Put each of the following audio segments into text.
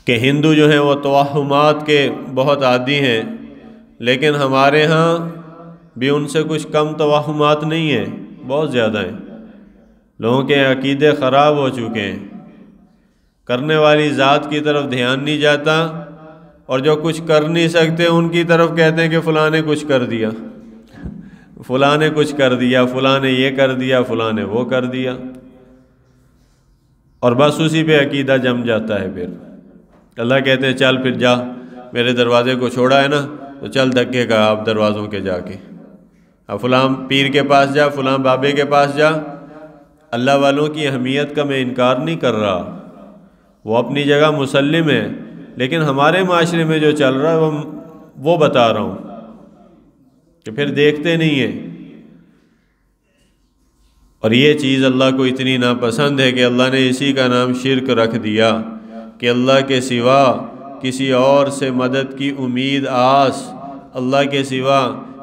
کہ ہندو جو ہیں وہ توہمات کے بہت عادی ہیں، لیکن ہمارے ہاں بھی ان سے کچھ کم توہمات نہیں ہیں، بہت زیادہ ہیں۔ لوگوں کے عقیدے خراب ہو چکے ہیں، کرنے والی ذات کی طرف دھیان نہیں جاتا، اور جو کچھ کر نہیں سکتے ان کی طرف کہتے ہیں کہ فلاں نے کچھ کر دیا، فلاں نے کچھ کر دیا، فلاں نے یہ کر دیا، فلاں نے وہ کر دیا، اور بس اسی پہ عقیدہ جم جاتا ہے۔ پھر اللہ کہتے ہیں چل پھر جا، میرے دروازے کو چھوڑا ہے نا تو چل دھکے کا آپ دروازوں کے جا کے، اب فلاں پیر کے پاس جا، فلاں بابے کے پاس جا۔ اللہ والوں کی اہمیت کا میں انکار نہیں کر رہا، وہ اپنی جگہ مسلم ہے، لیکن ہمارے معاشرے میں جو چل رہا ہے وہ بتا رہا ہوں کہ پھر دیکھتے نہیں ہیں۔ اور یہ چیز اللہ کو اتنی ناپسند ہے کہ اللہ نے اسی کا نام شرک رکھ دیا، کہ اللہ کے سوا کسی اور سے مدد کی امید آس، اللہ کے سوا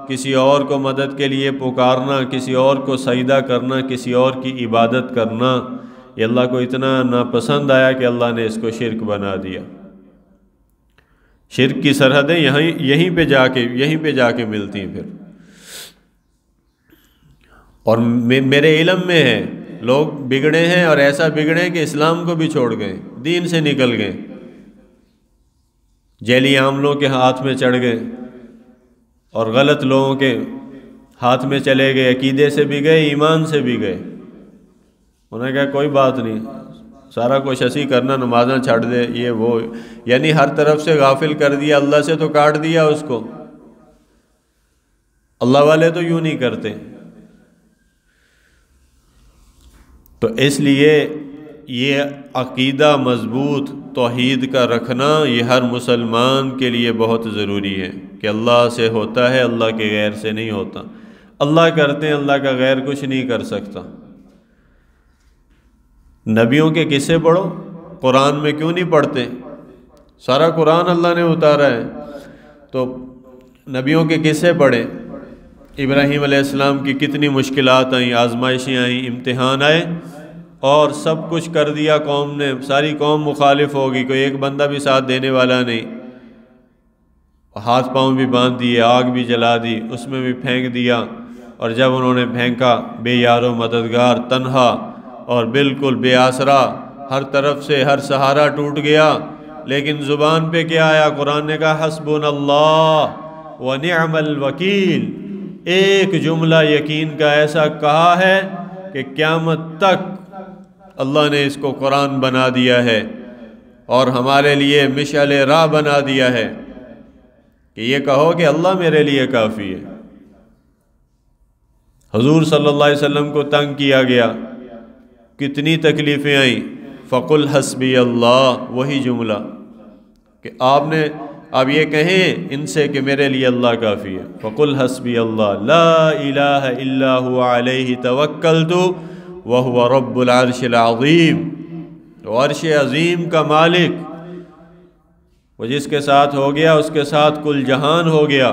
کسی اور کو مدد کے لیے پکارنا، کسی اور کو سجدہ کرنا، کسی اور کی عبادت کرنا، یہ اللہ کو اتنا ناپسند آیا کہ اللہ نے اس کو شرک بنا دیا۔ شرک کی سرحدیں یہیں پہ جا کے ملتی ہیں پھر۔ اور میرے علم میں ہے لوگ بگڑے ہیں، اور ایسا بگڑے کہ اسلام کو بھی چھوڑ گئے، دین سے نکل گئے، جیلی عاملوں کے ہاتھ میں چڑھ گئے، اور غلط لوگوں کے ہاتھ میں چلے گئے، عقیدے سے بھی گئے، ایمان سے بھی گئے۔ انہوں نے کہا کوئی بات نہیں، سارا کچھ ایسی کرنا، نمازاں چھڑ دے، یہ وہ، یعنی ہر طرف سے غافل کر دیا، اللہ سے تو کاٹ دیا اس کو۔ اللہ والے تو یوں نہیں کرتے۔ تو اس لیے یہ عقیدہ مضبوط توحید کا رکھنا یہ ہر مسلمان کے لیے بہت ضروری ہے، کہ اللہ سے ہوتا ہے، اللہ کے غیر سے نہیں ہوتا۔ اللہ کرتے ہیں، اللہ کا غیر کچھ نہیں کر سکتا۔ نبیوں کے قصے پڑھو، قرآن میں کیوں نہیں پڑھتے؟ سارا قرآن اللہ نے اتارا ہے، تو نبیوں کے قصے پڑھیں۔ ابراہیم علیہ السلام کی کتنی مشکلات آئیں، آزمائشیں آئیں، امتحان آئے، اور سب کچھ کر دیا قوم نے، ساری قوم مخالف ہوگی، کوئی ایک بندہ بھی ساتھ دینے والا نہیں، ہاتھ پاؤں بھی باندھ دیے، آگ بھی جلا دی، اس میں بھی پھینک دیا، اور جب انہوں نے پھینکا، بے یار و مددگار، تنہا اور بالکل بے آسرا، ہر طرف سے ہر سہارا ٹوٹ گیا، لیکن زبان پہ کیا آیا؟ قرآن نے کہا حسبنا اللہ ونعم الوکیل۔ ایک جملہ یقین کا ایسا کہا ہے کہ قیامت تک اللہ نے اس کو قرآن بنا دیا ہے، اور ہمارے لیے مشعل راہ بنا دیا ہے، کہ یہ کہو کہ اللہ میرے لیے کافی ہے۔ حضور صلی اللہ علیہ وسلم کو تنگ کیا گیا، کتنی تکلیفیں آئیں، فقل حسبی اللہ، وہی جملہ کہ آپ نے اب یہ کہیں ان سے کہ میرے لیے اللہ کافی ہے، فقل حسبی اللہ لا الہ الا هو علیہ توکلت وہو رب العرش العظیم۔ عرش عظیم کا مالک، وہ جس کے ساتھ ہو گیا اس کے ساتھ کل جہان ہو گیا،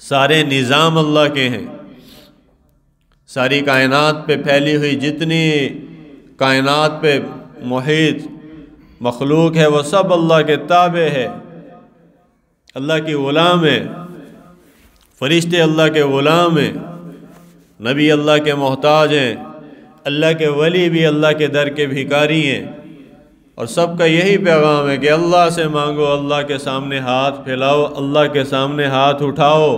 سارے نظام اللہ کے ہیں، ساری کائنات پہ پھیلی ہوئی جتنی کائنات پہ محیط مخلوق ہے وہ سب اللہ کے تابع ہے، اللہ کی غلام ہے، فرشتے اللہ کے غلام ہیں، نبی اللہ کے محتاج ہیں، اللہ کے ولی بھی اللہ کے در کے بھکاری ہیں، اور سب کا یہی پیغام ہے کہ اللہ سے مانگو، اللہ کے سامنے ہاتھ پھیلاؤ، اللہ کے سامنے ہاتھ اٹھاؤ،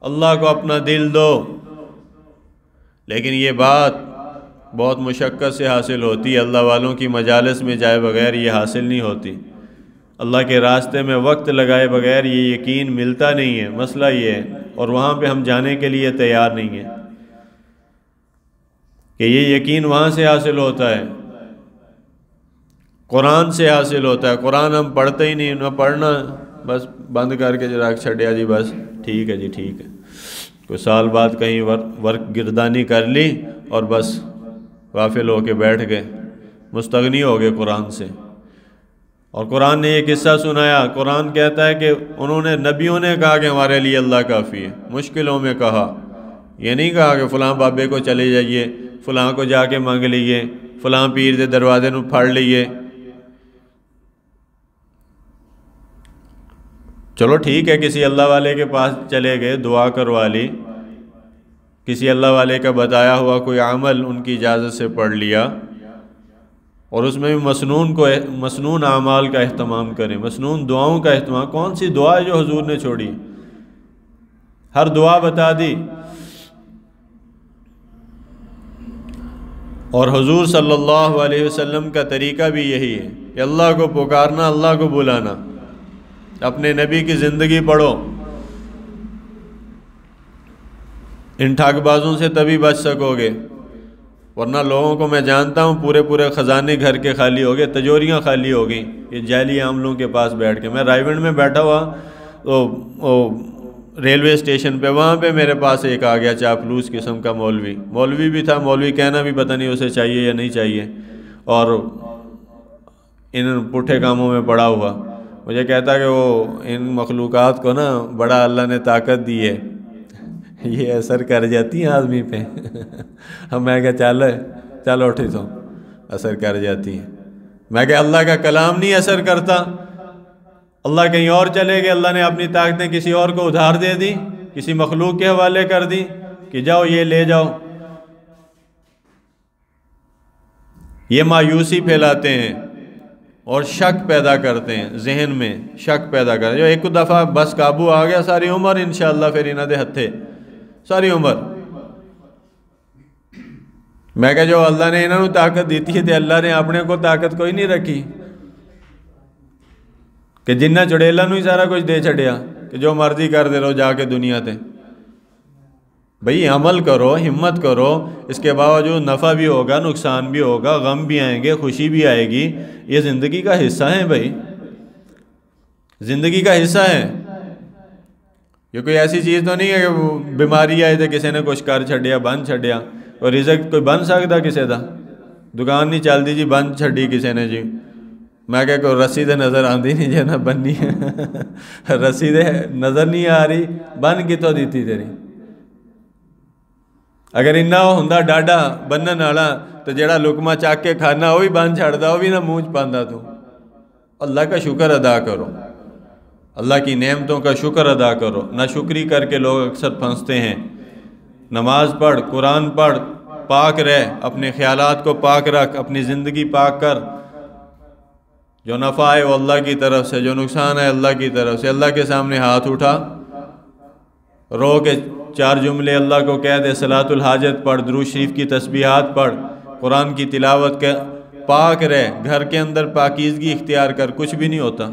اللہ کو اپنا دل دو۔ لیکن یہ بات بہت مشقت سے حاصل ہوتی ہے، اللہ والوں کی مجالس میں جائے بغیر یہ حاصل نہیں ہوتی، اللہ کے راستے میں وقت لگائے بغیر یہ یقین ملتا نہیں ہے، مسئلہ یہ ہے، اور وہاں پہ ہم جانے کے لیے تیار نہیں ہیں کہ یہ یقین وہاں سے حاصل ہوتا ہے، قرآن سے حاصل ہوتا ہے۔ قرآن ہم پڑھتے ہی نہیں، نہ پڑھنا، بس بند کر کے جا چھڑیا جی، بس ٹھیک ہے جی ٹھیک ہے، کوئی سال بعد کہیں ورک گردانی کر لی اور بس غافل ہو کے بیٹھ گئے، مستغنی ہو گئے قرآن سے۔ اور قرآن نے یہ قصہ سنایا، قرآن کہتا ہے کہ انہوں نے، نبیوں نے کہا کہ ہمارے لیے اللہ کافی ہے، مشکلوں میں کہا، یہ نہیں کہا کہ فلاں بابے کو چلے جائیے، فلاں کو جا کے مانگ لیے، فلاں پیر دے دروازے نو پھڑ لیے، چلو ٹھیک ہے، کسی اللہ والے کے پاس چلے گئے، دعا کروا لی، کسی اللہ والے کا بتایا ہوا کوئی عمل ان کی اجازت سے پڑھ لیا، اور اس میں بھی مسنون اعمال کا اہتمام کریں، مسنون دعاؤں کا اہتمام۔ کون سی دعا ہے جو حضور نے چھوڑی؟ ہر دعا بتا دی، اور حضور صلی اللہ علیہ وسلم کا طریقہ بھی یہی ہے کہ اللہ کو پکارنا، اللہ کو بلانا۔ اپنے نبی کی زندگی پڑھو، ان ٹھاک بازوں سے تبھی بچ سکو گے، ورنہ لوگوں کو میں جانتا ہوں پورے خزانے گھر کے خالی ہو گئے، تجوریاں خالی ہو گئیں یہ جعلی عاملوں کے پاس بیٹھ کے۔ میں رائے گنج میں بیٹھا ہوا تو ریلوے اسٹیشن پہ، وہاں پہ میرے پاس ایک آ گیا چاپلوس قسم کا مولوی بھی تھا، مولوی کہنا بھی پتہ نہیں اسے چاہیے یا نہیں چاہیے، اور ان پٹھے کاموں میں پڑا ہوا۔ مجھے کہتا کہ وہ ان مخلوقات کو نا بڑا اللہ نے طاقت دی ہے، یہ اثر کر جاتی ہیں آدمی پہ۔ ہم میں کہا چل اٹھی تو اثر کر جاتی ہیں۔ میں کہ اللہ کا کلام نہیں اثر کرتا؟ اللہ کہیں اور چلے گئے، اللہ نے اپنی طاقتیں کسی اور کو ادھار دے دی، کسی مخلوق کے حوالے کر دی کہ جاؤ یہ لے جاؤ۔ یہ مایوسی پھیلاتے ہیں اور شک پیدا کرتے ہیں، ذہن میں شک پیدا کرتے ہیں۔ جو ایک دفعہ بس قابو آ گیا، ساری عمر انشاءاللہ پھر انہاں دے ہتھے، ساری عمر۔ میں کہ جو اللہ نے انہوں طاقت دیتی ہے تے اللہ نے اپنے کو طاقت کوئی نہیں رکھی کہ جنہ چڑیلا نو ہی سارا کچھ دے چھڑیا کہ جو مرضی کر دے رہو جا کے دنیا تے۔ بھئی عمل کرو، ہمت کرو، اس کے باوجود نفع بھی ہوگا، نقصان بھی ہوگا، غم بھی آئیں گے، خوشی بھی آئے گی، یہ زندگی کا حصہ ہے بھائی، زندگی کا حصہ ہے۔ یہ کوئی ایسی چیز تو نہیں ہے کہ بیماری آئے تھے کسی نے کچھ کر چھڑیا، بند چھڑیا۔ اور رزق کوئی بند سکتا کسی دا؟ دکان نہیں چل دی جی، بند چھڑی کسی نے جی۔ میں کہ کوئی رسی دے نظر آندی نہیں جی نہ بننی ہے، رسی دے نظر نہیں آ رہی، بند کتوں دیتی تیری؟ اگر انہا ہوندا ڈاڈا بنن والا تو جڑا لقمہ چاک کے کھانا وہ بھی بند چھڑدا، وہ بھی نہ منہ پاندا۔ تو اللہ کا شکر ادا کرو، اللہ کی نعمتوں کا شکر ادا کرو۔ نہ شکری کر کے لوگ اکثر پھنستے ہیں۔ نماز پڑھ، قرآن پڑھ، پاک رہ، اپنے خیالات کو پاک رکھ، اپنی زندگی پاک کر۔ جو نفع ہے وہ اللہ کی طرف سے، جو نقصان ہے اللہ کی طرف سے۔ اللہ کے سامنے ہاتھ اٹھا، رو کے 4 جملے اللہ کو کہہ دے، صلاۃ الحاجت پڑھ، درود شریف کی تسبیحات پڑھ، قرآن کی تلاوت کے، پاک رہ، گھر کے اندر پاکیزگی اختیار کر۔ کچھ بھی نہیں ہوتا،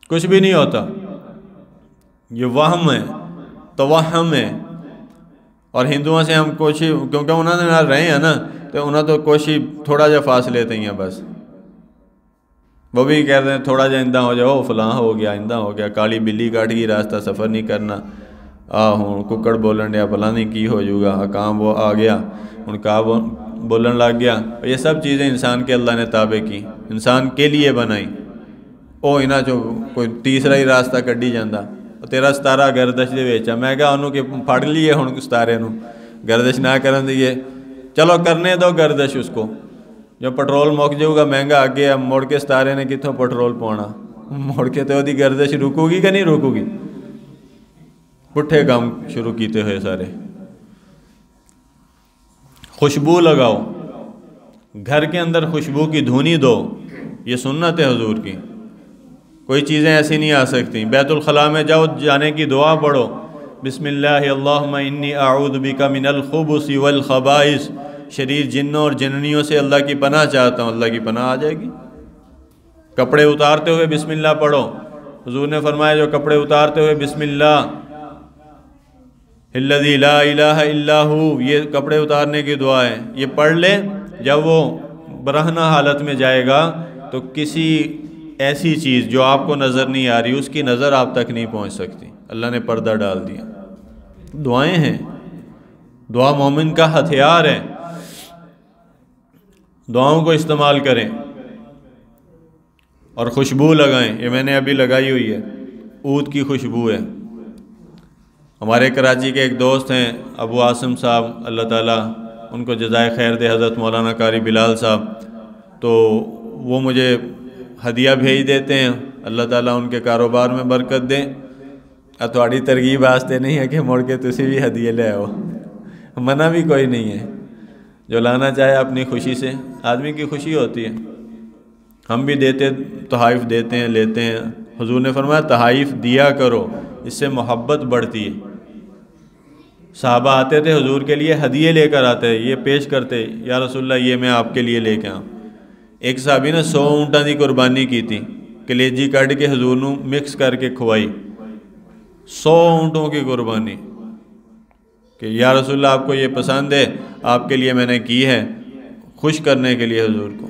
کچھ بھی نہیں ہوتا، یہ وہم ہے، توہم ہے۔ اور ہندوؤں سے ہم کوشش، کیونکہ انہوں نے نال رہے ہیں نا، تو انہوں تو کوشش تھوڑا جا فاصلے تھے ہیں بس۔ وہ بھی کہتے ہیں تھوڑا جا اندہ ہو جاؤ، فلاں ہو گیا، اندہ ہو گیا، کالی بلی کاٹ گئی، راستہ سفر نہیں کرنا، ہوں ککڑ بولن دیا، پلا نہیں کی ہو جوگا، کام وہ آ گیا، ان کا بولن لگ گیا۔ یہ سب چیزیں انسان کے اللہ نے تابع کی، انسان کے لیے بنائی۔ او انہاں جو کوئی تیسرا ہی راستہ کڈی جاندہ، تیرا ستارہ گردش دے ویچا۔ میں کہا انہوں کے پھڑ لیے ہوں ستارے نو، گردش نہ کرن دیئے، چلو کرنے دو گردش اس کو۔ جو پٹرول موک جاؤ گا مہنگا آگے، اب موڑ کے ستارے نے کتوں پٹرول پونا، موڑ کے تو دی گردش رکو گی کہ نہیں رکو گی؟ پٹھے کام شروع کیتے ہوئے سارے۔ خوشبو لگاؤ، گھر کے اندر خوشبو کی دھونی دو، یہ سنت ہے حضور کی۔ کوئی چیزیں ایسی نہیں آ سکتی۔ بیت الخلاء میں جاؤ، جانے کی دعا پڑھو، بسم اللہ اللہم انی اعوذ بک من الخبث والخبائث، شریر جنوں اور جننیوں سے اللہ کی پناہ چاہتا ہوں، اللہ کی پناہ آ جائے گی۔ کپڑے اتارتے ہوئے بسم اللہ پڑھو، حضور نے فرمایا جو کپڑے اتارتے ہوئے بسم اللہ الذی لا الہ الا ہو، یہ کپڑے اتارنے کی دعا ہے، یہ پڑھ لے۔ جب وہ برہنہ حالت میں جائے گا تو کسی ایسی چیز جو آپ کو نظر نہیں آ رہی، اس کی نظر آپ تک نہیں پہنچ سکتی، اللہ نے پردہ ڈال دیا۔ دعائیں ہیں، دعا مومن کا ہتھیار ہے، دعاؤں کو استعمال کریں اور خوشبو لگائیں۔ یہ میں نے ابھی لگائی ہوئی ہے، عود کی خوشبو ہے۔ ہمارے کراچی کے ایک دوست ہیں ابو عاصم صاحب، اللہ تعالیٰ ان کو جزائے خیر دے، حضرت مولانا قاری بلال صاحب، تو وہ مجھے ہدیہ بھیج دیتے ہیں، اللہ تعالیٰ ان کے کاروبار میں برکت دیں. تھوڑی ترغیب واسطے نہیں ہے کہ مڑ کے تسی بھی ہدیے لے آؤ، منع بھی کوئی نہیں ہے. جو لانا چاہے اپنی خوشی سے، آدمی کی خوشی ہوتی ہے. ہم بھی دیتے، تحائف دیتے ہیں، لیتے ہیں. حضور نے فرمایا تحائف دیا کرو، اس سے محبت بڑھتی ہے. صحابہ آتے تھے حضور کے لیے ہدیے لے کر آتے، یہ پیش کرتے، یا رسول اللہ یہ میں آپ کے لیے لے کے آؤں. ایک صحابی نے 100 اونٹاں دی قربانی کی تھی، کلیجی کٹ کے حضور نو مکس کر کے کھوائی. 100 اونٹوں کی قربانی کہ یا رسول اللہ آپ کو یہ پسند ہے، آپ کے لیے میں نے کی ہے، خوش کرنے کے لیے حضور کو.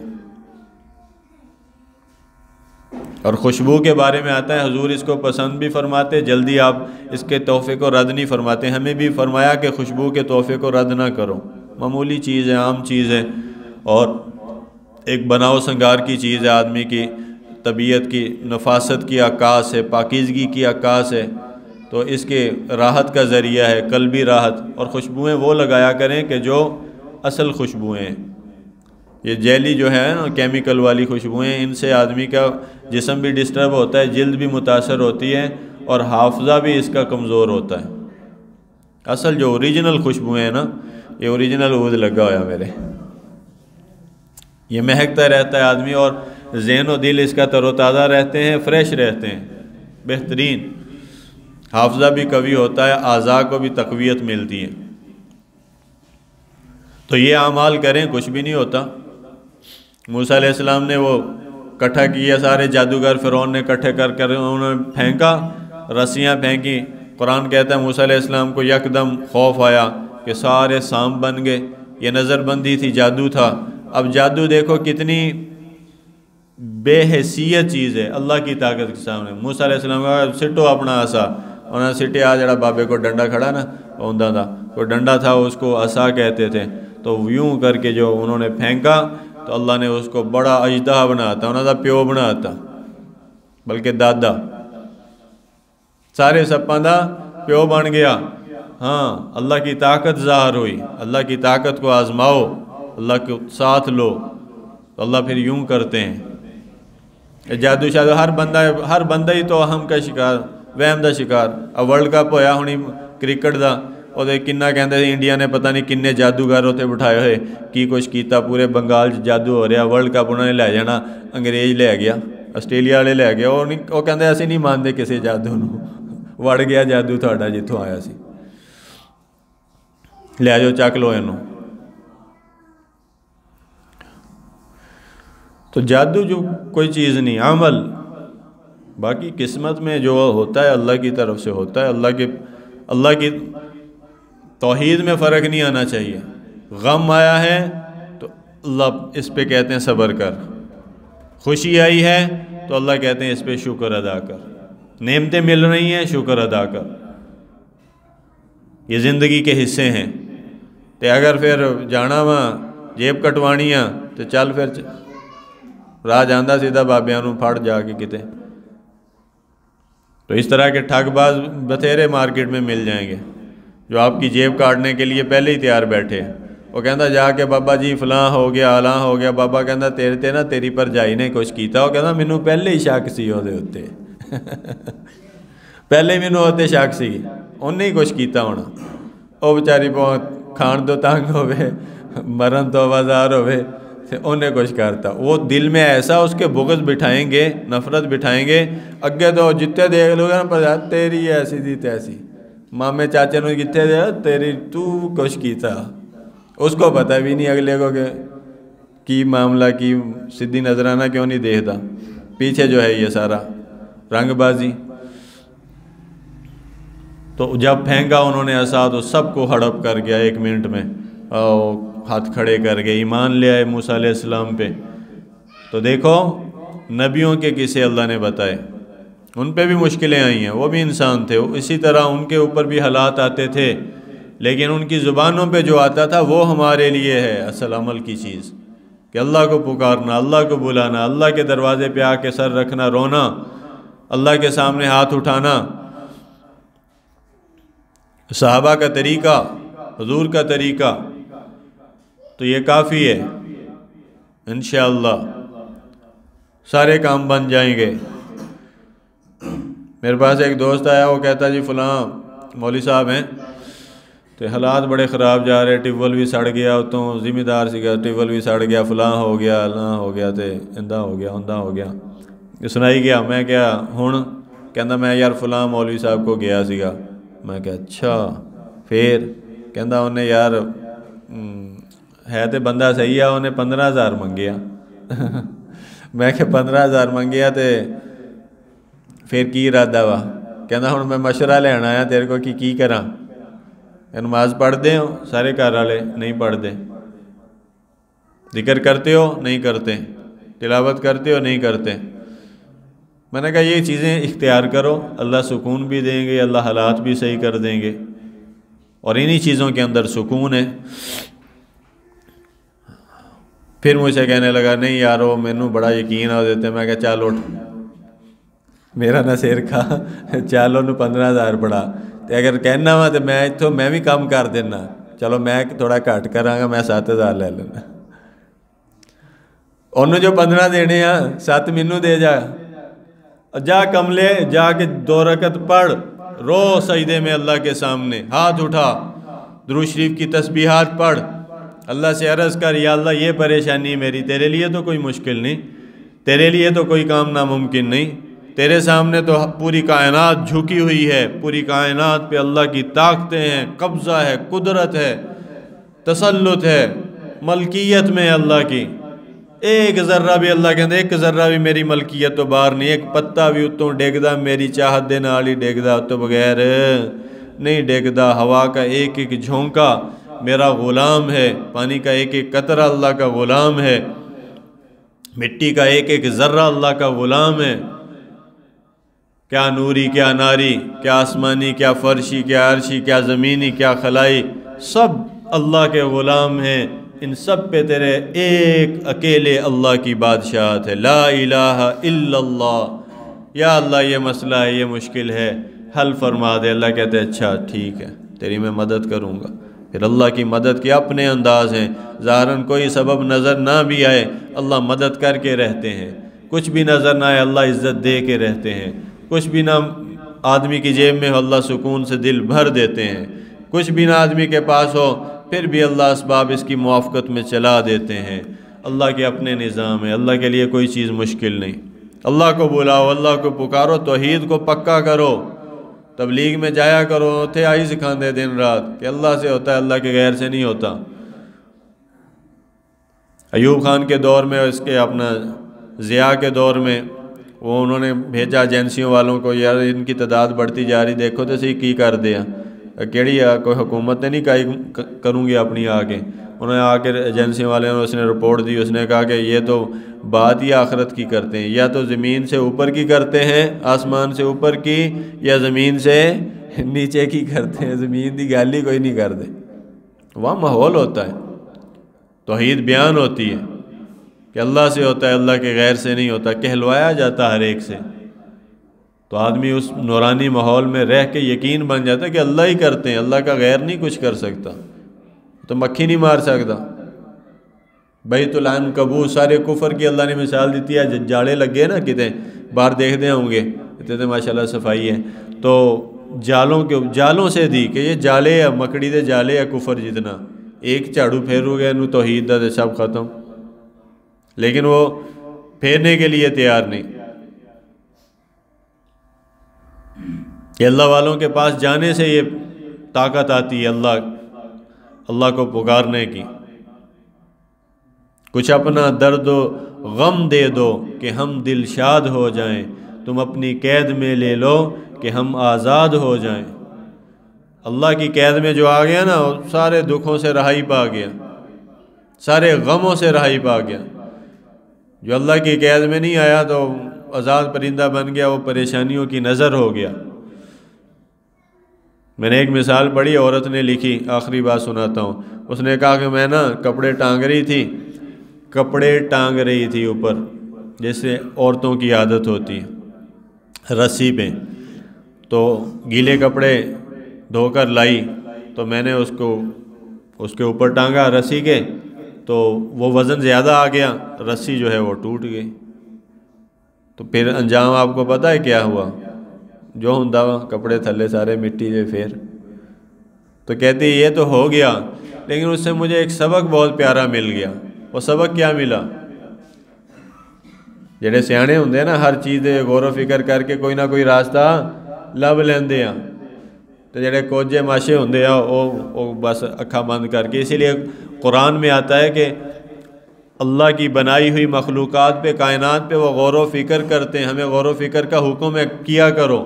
اور خوشبو کے بارے میں آتا ہے حضور اس کو پسند بھی فرماتے، جلدی آپ اس کے تحفے کو رد نہیں فرماتے. ہمیں بھی فرمایا کہ خوشبو کے تحفے کو رد نہ کرو، معمولی چیز ہے، عام چیز ہے، اور ایک بناؤ سنگار کی چیز ہے، آدمی کی طبیعت کی نفاست کی عکاس ہے، پاکیزگی کی عکاس ہے، تو اس کے راحت کا ذریعہ ہے، قلبی راحت. اور خوشبوئیں وہ لگایا کریں کہ جو اصل خوشبوئیں ہیں. یہ جیلی جو ہے نا کیمیکل والی خوشبوئیں، ان سے آدمی کا جسم بھی ڈسٹرب ہوتا ہے، جلد بھی متاثر ہوتی ہے، اور حافظہ بھی اس کا کمزور ہوتا ہے. اصل جو اوریجنل خوشبوئیں ہیں نا، یہ اوریجنل عود لگا ہوا ہے میرے، یہ مہکتا رہتا ہے آدمی، اور ذہن و دل اس کا تر و تازہ رہتے ہیں، فریش رہتے ہیں، بہترین. حافظہ بھی قوی ہوتا ہے، اعضاء کو بھی تقویت ملتی ہے. تو یہ اعمال کریں، کچھ بھی نہیں ہوتا. موسیٰ علیہ السلام نے وہ اکٹھا کیا، سارے جادوگر فرعون نے اکٹھے کر انہوں نے پھینکا، رسیاں پھینکی. قرآن کہتا ہے موسیٰ علیہ السلام کو یکدم خوف آیا کہ سارے سانپ بن گئے. یہ نظر بندی تھی، جادو تھا. اب جادو دیکھو کتنی بے حیثیت چیز ہے اللہ کی طاقت کے سامنے. موسیٰ علیہ السلام کا سٹو اپنا عصا، انہوں نے سٹیا، جڑا بابے کو ڈنڈا کھڑا نا ہوندہ تھا، کوئی ڈنڈا تھا اس کو عصا کہتے تھے. تو یوں کر کے جو انہوں نے پھینکا تو اللہ نے اس کو بڑا اژدہا بناتا، انہوں نے پیو بناتا، بلکہ دادا سارے سپاں دا پیو بن گیا. ہاں اللہ کی طاقت ظاہر ہوئی. اللہ کی طاقت کو آزماؤ، اللہ کے ساتھ لو، تو اللہ پھر یوں کرتے ہیں. جادو شادو ہر بندہ ہی تو اہم کا شکار، وہم دا شکار. اب ورلڈ کپ ہویا ہونی کرکٹ دا، اور کنہ کہندے انڈیا نے پتہ نہیں کنے جادوگر ہوتے بٹھائے ہوئے، کی کچھ کیتا، پورے بنگال جادو ہو رہا. ورلڈ کپ انہوں نے لے جانا، انگریز لے گیا، آسٹریلیا والے لے گیا. وہ کہندے ایسے نہیں مانتے کسی جادو نو، وڑ گیا جادو تھوڑا جتوں آیا سی، لے جاؤ چک لو اینوں. تو جادو جو کوئی چیز نہیں، عمل. باقی قسمت میں جو ہوتا ہے اللہ کی طرف سے ہوتا ہے. اللہ کی توحید میں فرق نہیں آنا چاہیے. غم آیا ہے تو اللہ اس پہ کہتے ہیں صبر کر، خوشی آئی ہے تو اللہ کہتے ہیں اس پہ شکر ادا کر، نعمتیں مل رہی ہیں شکر ادا کر. یہ زندگی کے حصے ہیں. تو اگر پھر جانا وہاں جیب کٹوانیاں تو چل پھر راہ جاندہ سیدھا بابیاں نو پھڑ جا کے کتے. تو اس طرح کے ٹھگ باز بتھیرے مارکیٹ میں مل جائیں گے جو آپ کی جیب کاٹنے کے لیے پہلے ہی تیار بیٹھے. وہ کہندا جا کے بابا جی فلاں ہو گیا الاں ہو گیا. بابا کہندا تیرے تے نا تیری پرجائی نے کچھ کیتا. وہ کہندا مینوں پہلے ہی شک سی وہ دے اوتے پہلے ہی مینوں اوتے شک سی، انہیں ہی کچھ کیتا ہونا. وہ بیچاری کھان تو تنگ ہوئے، مرن تو آوازار ہوئے، انہیں کچھ کرتا. وہ دل میں ایسا اس کے بغض بٹھائیں گے، نفرت بٹھائیں گے. اگے تو جتے دیکھ لو گے نا پر تیری ایسی تھی تیسی، مامے چاچے نے کتنے دیا تیری تو کچھ کیتا. اس کو پتہ بھی نہیں اگلے کو کہ کی معاملہ کی سیدھی نظرانہ کیوں نہیں دیکھتا. پیچھے جو ہے یہ سارا رنگ بازی. تو جب پھینکا انہوں نے عصا تو سب کو ہڑپ کر گیا 1 منٹ میں، ہاتھ کھڑے کر گئے، ایمان لے آئے موسیٰ علیہ السلام پہ. تو دیکھو نبیوں کے قصے اللہ نے بتائے، ان پہ بھی مشکلیں آئی ہیں، وہ بھی انسان تھے. اسی طرح ان کے اوپر بھی حالات آتے تھے، لیکن ان کی زبانوں پہ جو آتا تھا وہ ہمارے لیے ہے اصل عمل کی چیز، کہ اللہ کو پکارنا، اللہ کو بلانا، اللہ کے دروازے پہ آ کے سر رکھنا، رونا، اللہ کے سامنے ہاتھ اٹھانا. صحابہ کا طریقہ، حضور کا طریقہ، تو یہ کافی ہے. انشاءاللہ سارے کام بن جائیں گے. میرے پاس ایک دوست آیا، وہ کہتا جی فلاں مولوی صاحب ہیں تو حالات بڑے خراب جا رہے، ٹیوبل بھی سڑ گیا، اتوں ذمہ دار سی گیا، ٹیوبل بھی سڑ گیا، فلاں ہو گیا، لاں ہو گیا، تے اندہ ہو گیا، اندہ ہو گیا، سنائی گیا۔ میں کیا ہن کہندا میں یار فلاں مولوی صاحب کو گیا سیگا۔ میں کہا اچھا پھر؟ کہندا انہیں یار ہے تے بندہ صحیح ہے، انہیں 15,000 منگیا۔ میں کہ 15,000 منگیا تے پھر کی ارادہ وا؟ کہندا ہن میں مشورہ لینا آیا تیرے کو کی کراں؟ نماز پڑھتے ہو؟ سارے گھر والے نہیں پڑھتے۔ ذکر کرتے ہو؟ نہیں کرتے۔ تلاوت کرتے ہو؟ نہیں کرتے۔ میں نے کہا یہ چیزیں اختیار کرو، اللہ سکون بھی دیں گے، اللہ حالات بھی صحیح کر دیں گے، اور انہی چیزوں کے اندر سکون ہے۔ پھر مجھ سے کہنے لگا نہیں یار وہ مینوں بڑا یقین آ دیتے۔ میں کہا چل اٹھ، میرا نہ سیر کھا، چل انہوں 15,000 پڑھا، تے اگر کہنا وا تو میں بھی کام کر دینا، چلو میں تھوڑا گھٹ کراں گا، میں 7,000 لے لینا۔ انہوں جو 15 دینے 7 مینوں دے جا کملے، جا کے 2 رکعت پڑھ، رو سجدے میں اللہ کے سامنے، ہاتھ اٹھا، درود شریف کی تسبیحات پڑھ، اللہ سے عرض کر یا اللہ یہ پریشانی میری، تیرے لیے تو کوئی مشکل نہیں، تیرے لیے تو کوئی کام ناممکن نہیں، تیرے سامنے تو پوری کائنات جھکی ہوئی ہے، پوری کائنات پہ اللہ کی طاقتیں ہیں، قبضہ ہے، قدرت ہے، تسلط ہے، ملکیت میں اللہ کی، ایک ذرہ بھی اللہ کہتے ایک ذرہ بھی میری ملکیت تو باہر نہیں، ایک پتہ بھی اتوں ڈگدا میری چاہت دے نال ہی ڈگدا، اتوں بغیر نہیں ڈگدا، ہوا کا ایک ایک جھونکا میرا غلام ہے، پانی کا ایک ایک قطرہ اللہ کا غلام ہے، مٹی کا ایک ایک ذرہ اللہ کا غلام ہے، کیا نوری کیا ناری، کیا آسمانی کیا فرشی کیا عرشی کیا زمینی کیا خلائی، سب اللہ کے غلام ہیں، ان سب پہ تیرے ایک اکیلے اللہ کی بادشاہت ہے، لا الہ الا اللہ، یا اللہ یہ مسئلہ ہے، یہ مشکل ہے، حل فرما دے۔ اللہ کہتے ہیں اچھا ٹھیک ہے تیری میں مدد کروں گا۔ پھر اللہ کی مدد کے اپنے انداز ہیں، ظاہراً کوئی سبب نظر نہ بھی آئے اللہ مدد کر کے رہتے ہیں، کچھ بھی نظر نہ آئے اللہ عزت دے کے رہتے ہیں، کچھ بھی نہ آدمی کی جیب میں ہو اللہ سکون سے دل بھر دیتے ہیں، کچھ بھی نہ آدمی کے پاس ہو پھر بھی اللہ اسباب اس کی موافقت میں چلا دیتے ہیں۔ اللہ کے اپنے نظام ہیں، اللہ کے لیے کوئی چیز مشکل نہیں۔ اللہ کو بلاؤ، اللہ کو پکارو، توحید کو پکا کرو، تبلیغ میں جایا کرو، تھے آئی سکھاندے دن رات کہ اللہ سے ہوتا ہے، اللہ کے غیر سے نہیں ہوتا۔ ایوب خان کے دور میں، اس کے اپنا ضیاء کے دور میں، وہ انہوں نے بھیجا ایجنسیوں والوں کو، یار ان کی تعداد بڑھتی جا رہی، دیکھو تو صحیح کی کر دیا، کیڑی کوئی حکومت نے نہیں کہا کروں گی اپنی آ کے، انہوں نے آ کے ایجنسیوں والے نے اس نے رپورٹ دی، اس نے کہا کہ یہ تو بات ہی آخرت کی کرتے ہیں، یا تو زمین سے اوپر کی کرتے ہیں، آسمان سے اوپر کی، یا زمین سے نیچے کی کرتے ہیں، زمین دی گل ہی کوئی نہیں کرتے۔ وہاں ماحول ہوتا ہے، توحید بیان ہوتی ہے کہ اللہ سے ہوتا ہے، اللہ کے غیر سے نہیں ہوتا، کہلوایا جاتا ہر ایک سے، تو آدمی اس نورانی ماحول میں رہ کے یقین بن جاتا ہے کہ اللہ ہی کرتے ہیں، اللہ کا غیر نہیں کچھ کر سکتا، تو مکھی نہیں مار سکتا۔ بیت العنکبوت، سارے کفر کی اللہ نے مثال دیتی ہے، جالے لگے نا کتے باہر دیکھتے ہوں گے، اتنے ماشاءاللہ صفائی ہے، تو جالوں سے دی کہ یہ جالے ہے، مکڑی دے جالے ہے کفر جتنا، ایک جھاڑو پھیرو گے انہوں توحید دا سب ختم، لیکن وہ پھیرنے کے لیے تیار نہیں۔ کہ اللہ والوں کے پاس جانے سے یہ طاقت آتی ہے اللہ کو پکارنے کی۔ کچھ اپنا درد و غم دے دو کہ ہم دل شاد ہو جائیں، تم اپنی قید میں لے لو کہ ہم آزاد ہو جائیں۔ اللہ کی قید میں جو آ گیا نا، سارے دکھوں سے رہائی پا گیا، سارے غموں سے رہائی پا گیا۔ جو اللہ کی قید میں نہیں آیا تو آزاد پرندہ بن گیا، وہ پریشانیوں کی نظر ہو گیا۔ میں نے ایک مثال پڑھی، عورت نے لکھی، آخری بات سناتا ہوں، اس نے کہا کہ میں نا کپڑے ٹانگ رہی تھی اوپر، جیسے عورتوں کی عادت ہوتی ہے، رسی پہ، تو گیلے کپڑے دھو کر لائی، تو میں نے اس کے اوپر ٹانگا رسی کے، تو وہ وزن زیادہ آ گیا، رسی جو ہے وہ ٹوٹ گئی، تو پھر انجام آپ کو پتہ ہے کیا ہوا؟ جو ہوندا وا کپڑے تھلے سارے مٹی دے پھر. تو کہتی یہ تو ہو گیا، لیکن اس سے مجھے ایک سبق بہت پیارا مل گیا. وہ سبق کیا ملا؟ جڑے سیانے ہوندے نا ہر چیز دے غور و فکر کر کے کوئی نہ کوئی راستہ لب لیندے ہیں، تو جڑے کوجے ماشے ہوندے ہیں وہ بس اکھا بند کر کے. اسی لیے قرآن میں آتا ہے کہ اللہ کی بنائی ہوئی مخلوقات پہ، کائنات پہ وہ غور و فکر کرتے ہیں. ہمیں غور و فکر کا حکم ہے، کیا کرو،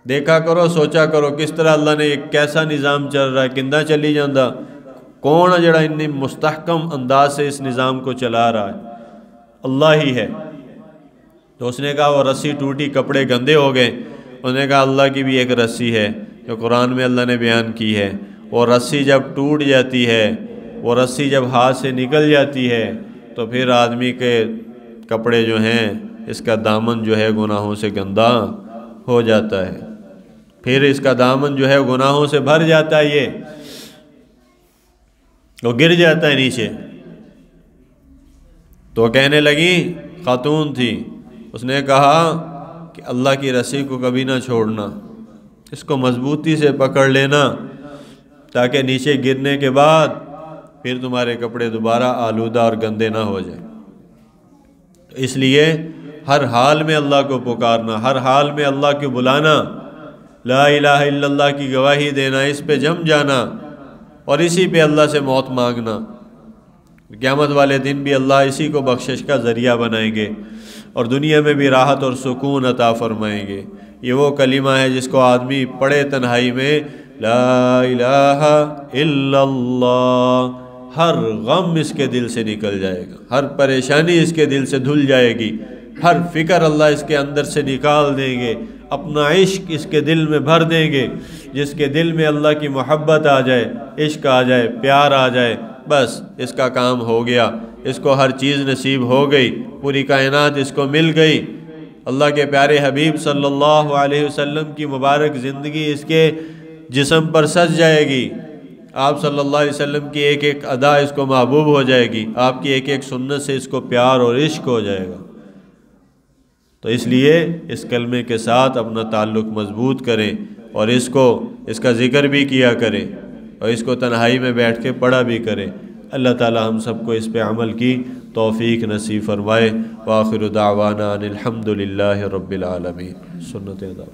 دیکھا کرو، سوچا کرو کس طرح اللہ نے ایک کیسا نظام چل رہا ہے، کندہ چلی جاندہ، کون ہے جڑا اتنی مستحکم انداز سے اس نظام کو چلا رہا ہے؟ اللہ ہی ہے. تو اس نے کہا وہ رسی ٹوٹی، کپڑے گندے ہو گئے. اس نے کہا اللہ کی بھی ایک رسی ہے جو قرآن میں اللہ نے بیان کی ہے. وہ رسی جب ٹوٹ جاتی ہے، وہ رسی جب ہاتھ سے نکل جاتی ہے، تو پھر آدمی کے کپڑے جو ہیں، اس کا دامن جو ہے گناہوں سے گندا ہو جاتا ہے. پھر اس کا دامن جو ہے گناہوں سے بھر جاتا ہے، یہ وہ گر جاتا ہے نیچے. تو کہنے لگی، خاتون تھی، اس نے کہا کہ اللہ کی رسی کو کبھی نہ چھوڑنا، اس کو مضبوطی سے پکڑ لینا تاکہ نیچے گرنے کے بعد پھر تمہارے کپڑے دوبارہ آلودہ اور گندے نہ ہو جائیں. اس لیے ہر حال میں اللہ کو پکارنا، ہر حال میں اللہ کو بلانا، لا الہ الا اللہ کی گواہی دینا، اس پہ جم جانا اور اسی پہ اللہ سے موت مانگنا. قیامت والے دن بھی اللہ اسی کو بخشش کا ذریعہ بنائیں گے اور دنیا میں بھی راحت اور سکون عطا فرمائیں گے. یہ وہ کلمہ ہے جس کو آدمی پڑھے تنہائی میں، لا الہ الا اللہ، ہر غم اس کے دل سے نکل جائے گا، ہر پریشانی اس کے دل سے دھل جائے گی، ہر فکر اللہ اس کے اندر سے نکال دیں گے. اپنا عشق اس کے دل میں بھر دیں گے. جس کے دل میں اللہ کی محبت آ جائے، عشق آ جائے، پیار آ جائے، بس اس کا کام ہو گیا. اس کو ہر چیز نصیب ہو گئی، پوری کائنات اس کو مل گئی. اللہ کے پیارے حبیب صلی اللہ علیہ وسلم کی مبارک زندگی اس کے جسم پر سج جائے گی. آپ صلی اللہ علیہ وسلم کی ایک ایک ادا اس کو محبوب ہو جائے گی. آپ کی ایک ایک سنت سے اس کو پیار اور عشق ہو جائے گا. تو اس لیے اس کلمے کے ساتھ اپنا تعلق مضبوط کریں اور اس کا ذکر بھی کیا کریں اور اس کو تنہائی میں بیٹھ کے پڑھا بھی کریں. اللہ تعالی ہم سب کو اس پہ عمل کی توفیق نصیب فرمائے. وآخر دعوانا ان الحمد للہ رب العالمین. سنت ادا.